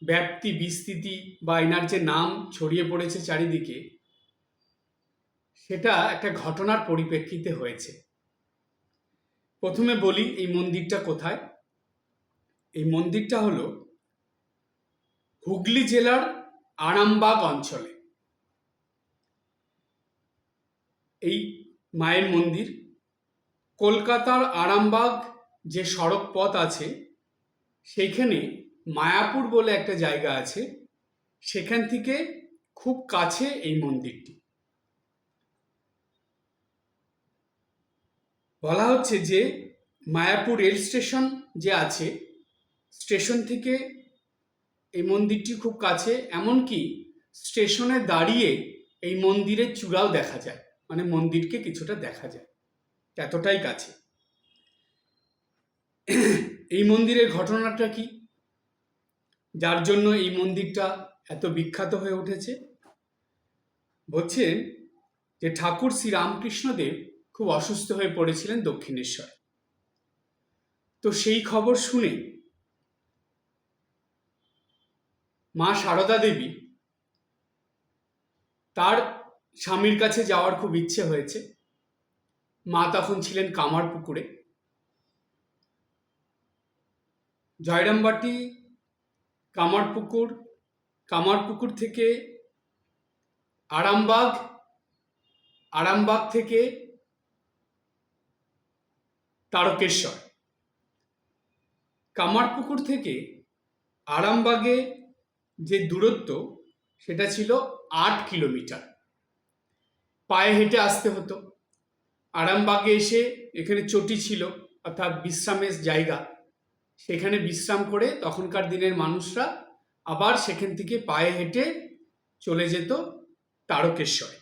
ব্যাপ্তি বিস্তৃতি বা ইনার যে নাম ছড়িয়ে পড়েছে চারিদিকে, সেটা একটা ঘটনার পরিপ্রেক্ষিতে হয়েছে। প্রথমে বলি এই মন্দিরটা কোথায়। এই মন্দিরটা হলো হুগলি জেলার আরামবাগ অঞ্চলে। এই মায়ের মন্দির কলকাতার আরামবাগ যে সড়ক পথ আছে, সেইখানে মায়াপুর বলে একটা জায়গা আছে, সেখান থেকে খুব কাছে এই মন্দিরটি। বলা হচ্ছে যে মায়াপুর রেল স্টেশন যে আছে, স্টেশন থেকে এই মন্দিরটি খুব কাছে, এমনকি স্টেশনে দাঁড়িয়ে এই মন্দিরের চূড়াও দেখা যায়, মানে মন্দিরকে কিছুটা দেখা যায়, এতটাই কাছে। এই মন্দিরের ঘটনাটা কি, যার জন্য এই মন্দিরটা এত বিখ্যাত হয়ে উঠেছে? বলছেন যে ঠাকুর শ্রী রামকৃষ্ণদেব খুব অসুস্থ হয়ে পড়েছিলেন দক্ষিণেশ্বর। তো সেই খবর শুনে মা সারদা দেবী তার স্বামীর কাছে যাওয়ার খুব ইচ্ছে হয়েছে। মা তখন ছিলেন কামারপুকুরে। জয়রামবাটি, কামারপুকুর, কামারপুকুর থেকে আরামবাগ, আরামবাগ থেকে তারকেশ্বর। কামারপুকুর থেকে আরামবাগে যে দূরত্ব, সেটা ছিল 8 কিলোমিটার। পায়ে হেঁটে আসতে হতো। আরামবাগে এসে এখানে চটি ছিল, অর্থাৎ বিশ্রামের জায়গা, সেখানে বিশ্রাম করে তখনকার দিনের মানুষরা আবার সেখান থেকে পায়ে হেঁটে চলে যেত তারকেশ্বরে।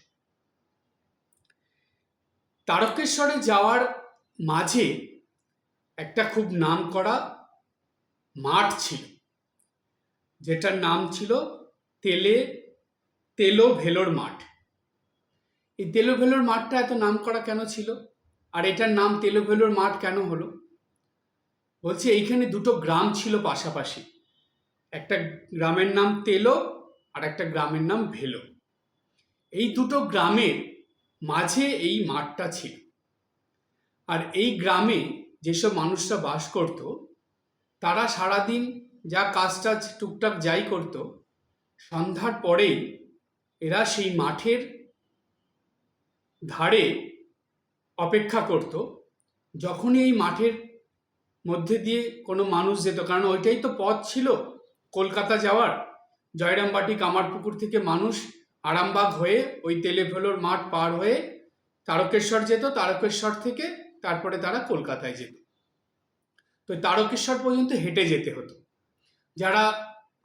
তারকেশ্বরে যাওয়ার মাঝে একটা খুব নামকরা মাঠ ছিল, যেটার নাম ছিল তেলো ভেলোর মাঠ। এই তেলো ভেলোর মাঠটা এত নামকরা কেন ছিল, আর এটার নাম তেলো ভেলোর মাঠ কেন হলো? বলছি এইখানে দুটো গ্রাম ছিল পাশাপাশি, একটা গ্রামের নাম তেলো আর একটা গ্রামের নাম ভেলো। এই দুটো গ্রামের মাঝে এই মাঠটা ছিল। আর এই গ্রামে যেসব মানুষরা বাস করত, তারা সারাদিন যা কাজ টাজ টুকটাক যাই করত, সন্ধ্যার পরেই এরা সেই মাঠের ধারে অপেক্ষা করত, যখনই এই মাঠের মধ্যে দিয়ে কোনো মানুষ যেত, কারণ ওইটাই তো পথ ছিল কলকাতা যাওয়ার। জয়রামবাটি কামারপুকুর থেকে মানুষ আরামবাগ হয়ে ওই তেলেভেলোর মাঠ পার হয়ে তারকেশ্বর যেত, তারকেশ্বর থেকে তারপরে তারা কলকাতায় যেত। তো তারকেশ্বর পর্যন্ত হেঁটে যেতে হতো। যারা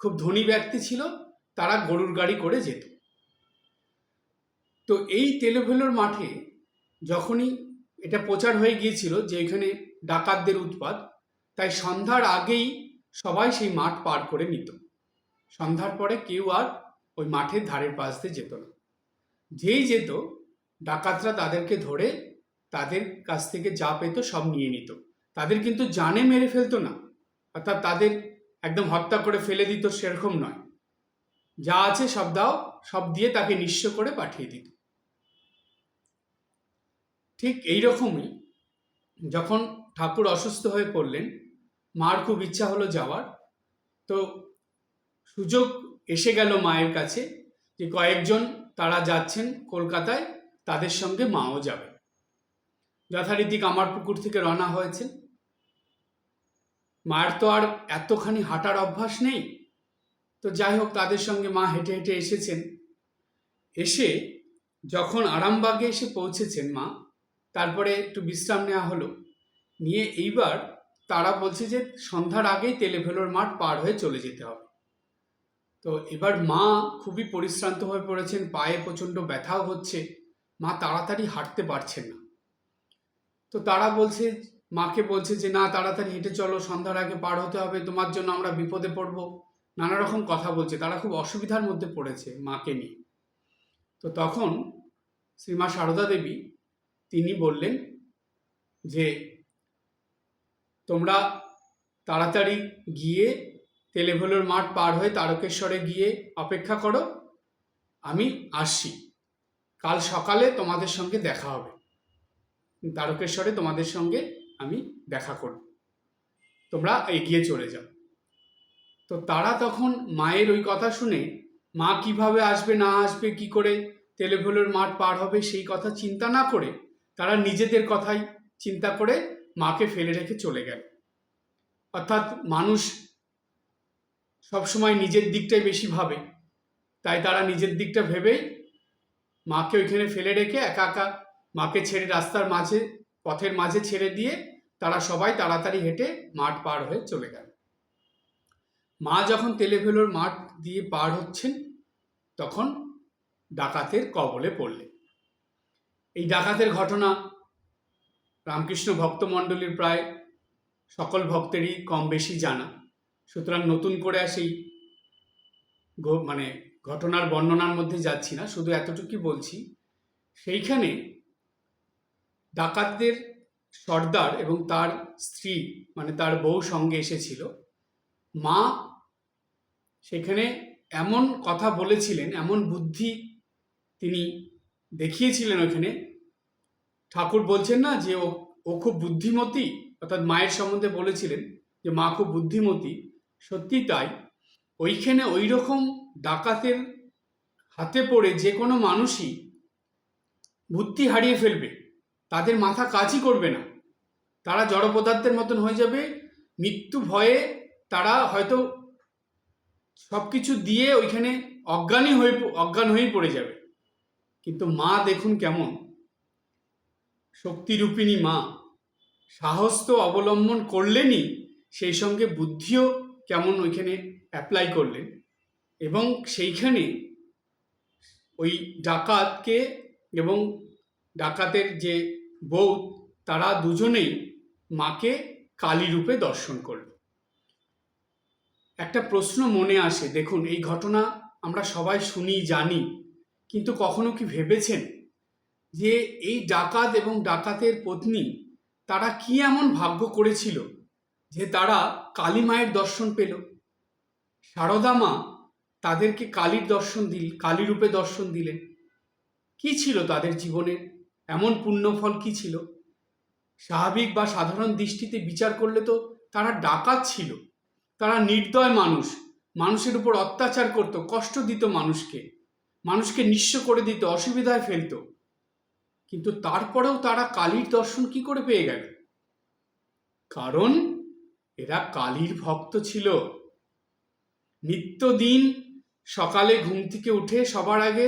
খুব ধনী ব্যক্তি ছিল তারা গরুর গাড়ি করে যেত। তো এই তেলেভেলোর মাঠে যখনই এটা প্রচার হয়ে গিয়েছিল যে এখানে ডাকাতদের উৎপাত, তাই সন্ধ্যার আগেই সবাই সেই মাঠ পার করে নিত। সন্ধ্যার পরে কেউ আর ওই মাঠের ধারের পাশ দিয়ে যেত না। যেই যেত, ডাকাতরা তাদেরকে ধরে তাদের কাছ থেকে যা পেত সব নিয়ে নিত। তাদের কিন্তু জানে মেরে ফেলতো না, অর্থাৎ তাদের একদম হত্যা করে ফেলে দিত সেরকম নয়। যা আছে সব দাও, সব দিয়ে তাকে নিঃস্ব করে পাঠিয়ে দিত। ঠিক এইরকমই যখন ঠাকুর অসুস্থ হয়ে পড়লেন, মার খুব ইচ্ছা হলো যাওয়ার। তো সুযোগ এসে গেল মায়ের কাছে যে কয়েকজন তারা যাচ্ছেন কলকাতায়, তাদের সঙ্গে মাও যাবে। যথারীতি কামারপুকুর থেকে রওনা হয়েছেন। মায়ের তো আর এতখানি হাঁটার অভ্যাস নেই, তো যাই হোক তাদের সঙ্গে মা হেঁটে হেঁটে এসেছেন। এসে যখন আরামবাগে এসে পৌঁছেছেন মা, তারপরে একটু বিশ্রাম নেওয়া হলো, নিয়ে এইবার তারা বলছে যে সন্ধ্যার আগেই তেলেভেলোর মাঠ পার হয়ে চলে যেতে হবে। তো এবার মা খুবই পরিশ্রান্ত হয়ে পড়েছেন, পায়ে প্রচণ্ড ব্যথাও হচ্ছে, মা তাড়াতাড়ি হাঁটতে পারছেন না। তো তারা বলছে, মাকে বলছে যে না তাড়াতাড়ি হেঁটে চলো, সন্ধ্যার আগে পার হতে হবে, তোমার জন্য আমরা বিপদে পড়বো, নানা রকম কথা বলছে। তারা খুব অসুবিধার মধ্যে পড়েছে মাকে নিয়ে। তো তখন শ্রীমা সারদা দেবী তিনি বললেন যে তোমরা তাড়াতাড়ি গিয়ে তেলেভেলোর মাঠ পার হয়ে তারকেশ্বরে গিয়ে অপেক্ষা করো, আমি আসছি, কাল সকালে তোমাদের সঙ্গে দেখা হবে, তারকেশ্বরে তোমাদের সঙ্গে আমি দেখা করব, তোমরা এগিয়ে চলে যাও। তো তারা তখন মায়ের ওই কথা শুনে, মা কিভাবে আসবে না আসবে, কি করে তেলেভেলোর মাঠ পার হবে সেই কথা চিন্তা না করে তারা নিজেদের কথাই চিন্তা করে মাকে ফেলে রেখে চলে গেল। অর্থাৎ মানুষ সবসময় নিজের দিকটাই বেশি ভাবে, তাই তারা নিজের দিকটা ভেবেই মাকে ওইখানে ফেলে রেখে একা একা মাকে ছেড়ে রাস্তার মাঝে পথের মাঝে ছেড়ে দিয়ে তারা সবাই তাড়াতাড়ি হেঁটে মাঠ পার হয়ে চলে গেল। মা যখন তেলেভেলোর মাঠ দিয়ে পার হচ্ছেন, তখন ডাকাতের কবলে পড়লেন। এই ডাকাতের ঘটনা রামকৃষ্ণ ভক্তমণ্ডলীর প্রায় সকল ভক্তেরই কম বেশি জানা, সুতরাং নতুন করে আর সেই ঘটনার বর্ণনার মধ্যে যাচ্ছি না, শুধু এতটুকুই বলছি, সেইখানে ডাকাতদের সর্দার এবং তার স্ত্রী তার বউ সঙ্গে এসেছিল। মা সেখানে এমন কথা বলেছিলেন, এমন বুদ্ধি তিনি দেখিয়েছিলেন ওখানে। ঠাকুর বলছেন না যে ও খুব বুদ্ধিমতী, অর্থাৎ মায়ের সম্বন্ধে বলেছিলেন যে মা খুব বুদ্ধিমতী। সত্যি তাই, ওইখানে ওই রকম ডাকাতের হাতে পড়ে যে কোনো মানুষই বুদ্ধি হারিয়ে ফেলবে, তাদের মাথা কাজই করবে না, তারা জড় পদার্থের মতন হয়ে যাবে, মৃত্যু ভয়ে তারা হয়তো সব কিছু দিয়ে ওইখানে অজ্ঞান হয়েই পড়ে যাবে। কিন্তু মা দেখুন কেমন শক্তিরূপিণী মা, সাহস তো অবলম্বন করলেনই, সেই সঙ্গে বুদ্ধিও কেমন ওইখানে অ্যাপ্লাই করলেন। এবং সেইখানে ওই ডাকাতকে এবং ডাকাতের যে বউ, তারা দুজনেই মাকে কালী রূপে দর্শন করল। একটা প্রশ্ন মনে আসে, দেখুন এই ঘটনা আমরা সবাই শুনি জানি, কিন্তু কখনো কি ভেবেছেন যে এই ডাকাত এবং ডাকাতের পত্নী তারা কি এমন ভাগ্য করেছিল যে তারা কালী মায়ের দর্শন পেল? সারদা মা তাদেরকে কালী রূপে দর্শন দিলেন। কি ছিল তাদের জীবনের এমন পুণ্যফল কি ছিল? স্বাভাবিক বা সাধারণ দৃষ্টিতে বিচার করলে তো তারা ডাকাত ছিল, তারা নির্দয় মানুষ, মানুষের উপর অত্যাচার করত, কষ্ট দিত মানুষকে নিঃস্ব করে দিত, অসুবিধায় ফেলত। কিন্তু তারপরেও তারা কালীর দর্শন কি করে পেয়ে গেল? কারণ এরা কালীর ভক্ত ছিল। নিত্যদিন সকালে ঘুম থেকে উঠে সবার আগে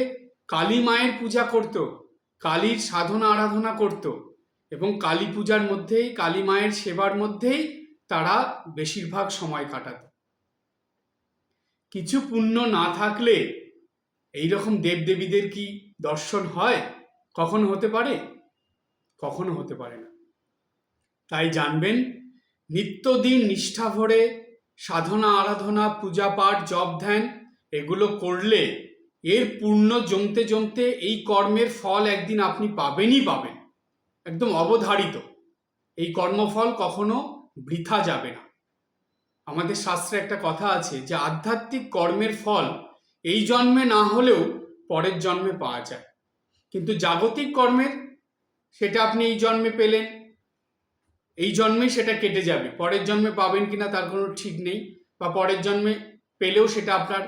কালী মায়ের পূজা করত, কালীর সাধনা আরাধনা করত, এবং কালী পূজার মধ্যেই, কালী মায়ের সেবার মধ্যেই তারা বেশিরভাগ সময় কাটাত। কিছু পুণ্য না থাকলে এইরকম দেবদেবীদের কি দর্শন হয়? কখনো হতে পারে? কখনো হতে পারে না। তাই জানবেন, নিত্যদিন নিষ্ঠা ভরে সাধনা আরাধনা, পূজা পাঠ, জপ ধ্যান এগুলো করলে এর পুণ্য জমতে জমতে এই কর্মের ফল একদিন আপনি পাবেনই পাবেন, একদম অবধারিত। এই কর্মফল কখনো বৃথা যাবে না। আমাদের শাস্ত্রে একটা কথা আছে যে আধ্যাত্মিক কর্মের ফল এই জন্মে না হলেও পরের জন্মে পাওয়া যায়, কিন্তু জাগতিক কর্মের সেটা আপনি এই জন্মে পেলেন, এই জন্মে সেটা কেটে যাবে, পরের জন্মে পাবেন কিনা তার কোনো ঠিক নেই, বা পরের জন্মে পেলেও সেটা আপনার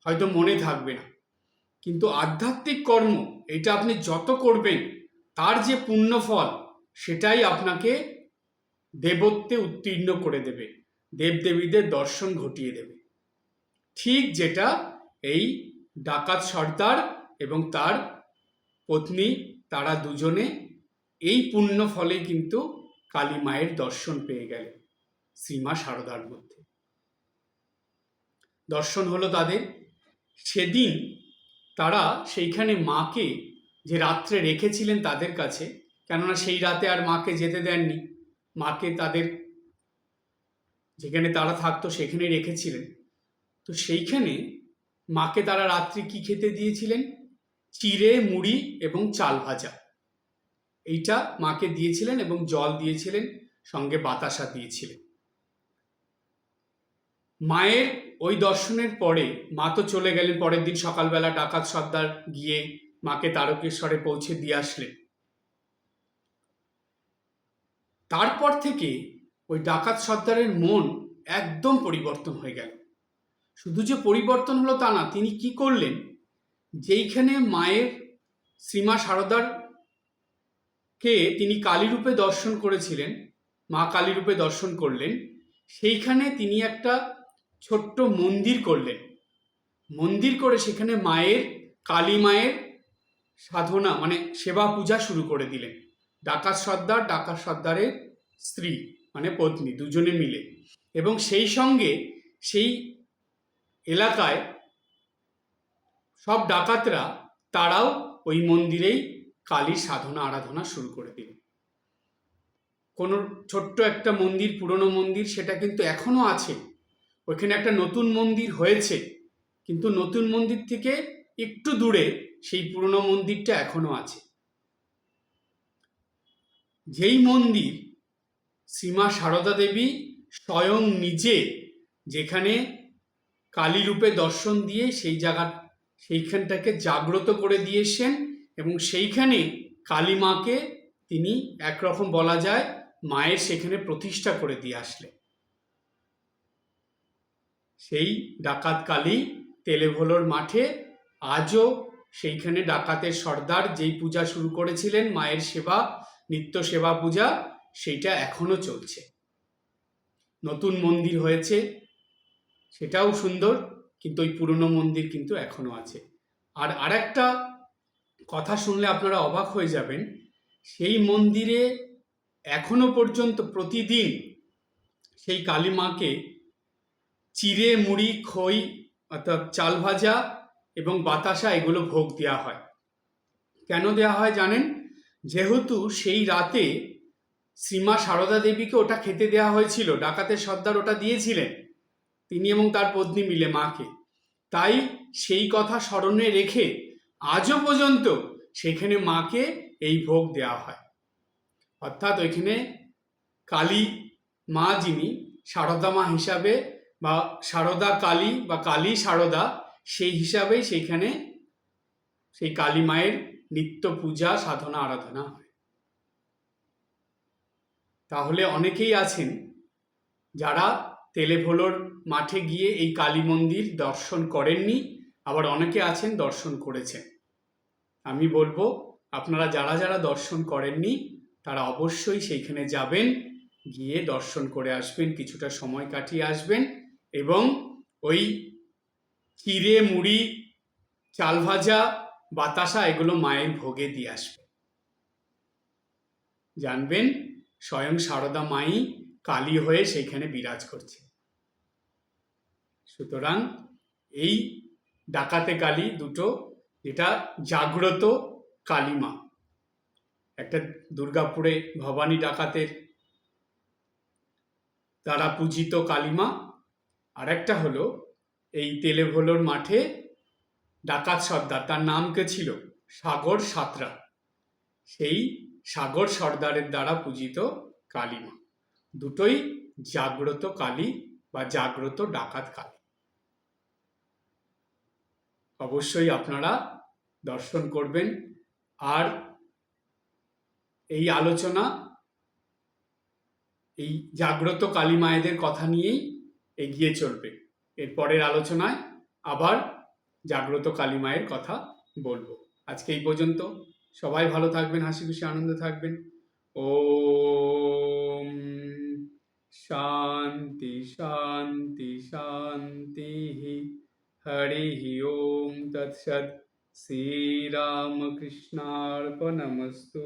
হয়তো মনে থাকবে না। কিন্তু আধ্যাত্মিক কর্ম এটা আপনি যত করবেন তার যে পুণ্যফল সেটাই আপনাকে দেবত্বে উত্তীর্ণ করে দেবে, দেবদেবীদের দর্শন ঘটিয়ে দেবে। ঠিক যেটা এই ডাকাত সর্দার এবং তার পত্নী, তারা দুজনে এই পুণ্য ফলে কিন্তু কালী মায়ের দর্শন পেয়ে গেলেন শ্রীমা সারদার মধ্যে। দর্শন হলো তাদের। সেদিন তারা সেইখানে মাকে যে রাত্রে রেখেছিলেন তাদের কাছে, কেননা সেই রাতে আর মাকে যেতে দেননি, মাকে তাদের যেখানে তারা থাকতো সেখানে রেখেছিলেন। তো সেইখানে মাকে তারা রাত্রি কি খেতে দিয়েছিলেন? চিড়ে, মুড়ি এবং চাল ভাজা, এইটা মাকে দিয়েছিলেন, এবং জল দিয়েছিলেন, সঙ্গে বাতাসা দিয়েছিলেন। মায়ের ওই দর্শনের পরে মা তো চলে গেলেন, পরের দিন সকালবেলা ডাকাত সর্দার গিয়ে মাকে তারকেশ্বরে পৌঁছে দিয়ে আসলেন। তারপর থেকে ওই ডাকাত সর্দারের মন একদম পরিবর্তন হয়ে গেল। শুধু যে পরিবর্তন হলো তা না, তিনি কি করলেন, যেইখানে মায়ের শ্রীমা সারদার কে তিনি কালী রূপে দর্শন করেছিলেন, মা কালী রূপে দর্শন করলেন, সেইখানে তিনি একটা ছোট্ট মন্দির করলেন। মন্দির করে সেখানে কালী মায়ের সাধনা মানে সেবা পূজা শুরু করে দিলেন। ডাকাত সর্দারের স্ত্রী মানে পত্নী দুজনে মিলে, এবং সেই সঙ্গে সেই এলাকায় সব ডাকাতরা তারাও ওই মন্দিরেই কালীর সাধনা আরাধনা শুরু করে দিলেন। কোনো ছোট্ট একটা মন্দির, পুরনো মন্দির, সেটা কিন্তু এখনো আছে। ওইখানে একটা নতুন মন্দির হয়েছে, কিন্তু নতুন মন্দির থেকে একটু দূরে সেই পুরনো মন্দিরটা এখনো আছে। যেই মন্দির শ্রীমা সারদা দেবী স্বয়ং নিজে যেখানে কালী রূপে দর্শন দিয়ে সেইখানটাকে জাগ্রত করে দিয়েছেন, এবং সেইখানে কালী মাকে তিনি একরকম বলা যায় মায়ের সেখানে প্রতিষ্ঠা করে দিয়ে আসলেন। সেই ডাকাত কালী তেলেভোলোর মাঠে আজও সেইখানে ডাকাতের সর্দার যেই পূজা শুরু করেছিলেন, মায়ের সেবা, নিত্য সেবা পূজা, সেইটা এখনো চলছে। নতুন মন্দির হয়েছে, সেটাও সুন্দর, কিন্তু ওই পুরনো মন্দির কিন্তু এখনো আছে। আর আরেকটা কথা শুনলে আপনারা অবাক হয়ে যাবেন, সেই মন্দিরে এখনো পর্যন্ত প্রতিদিন সেই কালী মাকে চিড়ে, মুড়ি, খই অর্থাৎ চাল ভাজা এবং বাতাসা এগুলো ভোগ দেওয়া হয়। কেন দেওয়া হয় জানেন? যেহেতু সেই রাতে শ্রীমা সারদা দেবীকে ওটা খেতে দেওয়া হয়েছিল, ডাকাতের সর্দার ওটা দিয়েছিলেন তিনি এবং তার পত্নী মিলে মাকে। তাই সেই কথা স্মরণে রেখে আজও পর্যন্ত সেখানে মাকে এই ভোগ দেওয়া হয়। অর্থাৎ ওইখানে কালী মা যিনি সারদা মা হিসাবে বা সারদা কালী বা কালী সারদা সেই হিসাবেই সেইখানে সেই কালী মায়ের নিত্য পূজা সাধনা আরাধনা হয়। তাহলে অনেকেই আছেন যারা তেলেভোলোর মাঠে গিয়ে এই কালী মন্দির দর্শন করেননি, আবার অনেকে আছেন দর্শন করেছেন। আমি বলবো আপনারা যারা যারা দর্শন করেননি তারা অবশ্যই সেইখানে যাবেন, গিয়ে দর্শন করে আসবেন, কিছুটা সময় কাটিয়ে আসবেন এবং ওই চিড়ে মুড়ি চাল ভাজা বাতাসা এগুলো মায়ের ভোগে দিয়ে আসবেন। জানবেন স্বয়ং সারদা মাই কালী হয়ে সেইখানে বিরাজ করছে। সুতরাং এই ডাকাতে কালী দুটো, যেটা জাগ্রত কালীমা, একটা দুর্গাপুরে ভবানী ডাকাতের দ্বারা পূজিত কালীমা, আর একটা হলো এই তেলেভোলোর মাঠে ডাকাত সর্দার, তার নাম কে ছিল সাগর সাঁতরা, সেই সাগর সর্দারের দ্বারা পূজিত কালীমা। দুটোই জাগ্রত কালী বা জাগ্রত ডাকাত কালী। অবশ্যই আপনারা দর্শন করবেন। আর এই আলোচনা এই জাগ্রত কালী মায়েদের কথা নিয়েই এগিয়ে চলবে। এর পরের আলোচনায় আবার জাগ্রত কালী মায়ের কথা বলবো। আজকে এই পর্যন্ত। সবাই ভালো থাকবেন, হাসি খুশি আনন্দে থাকবেন। ওম শান্তি শান্তি শান্তি। হরি ওম তৎসৎ। শ্রীরামকৃষ্ণার্পণমস্তু।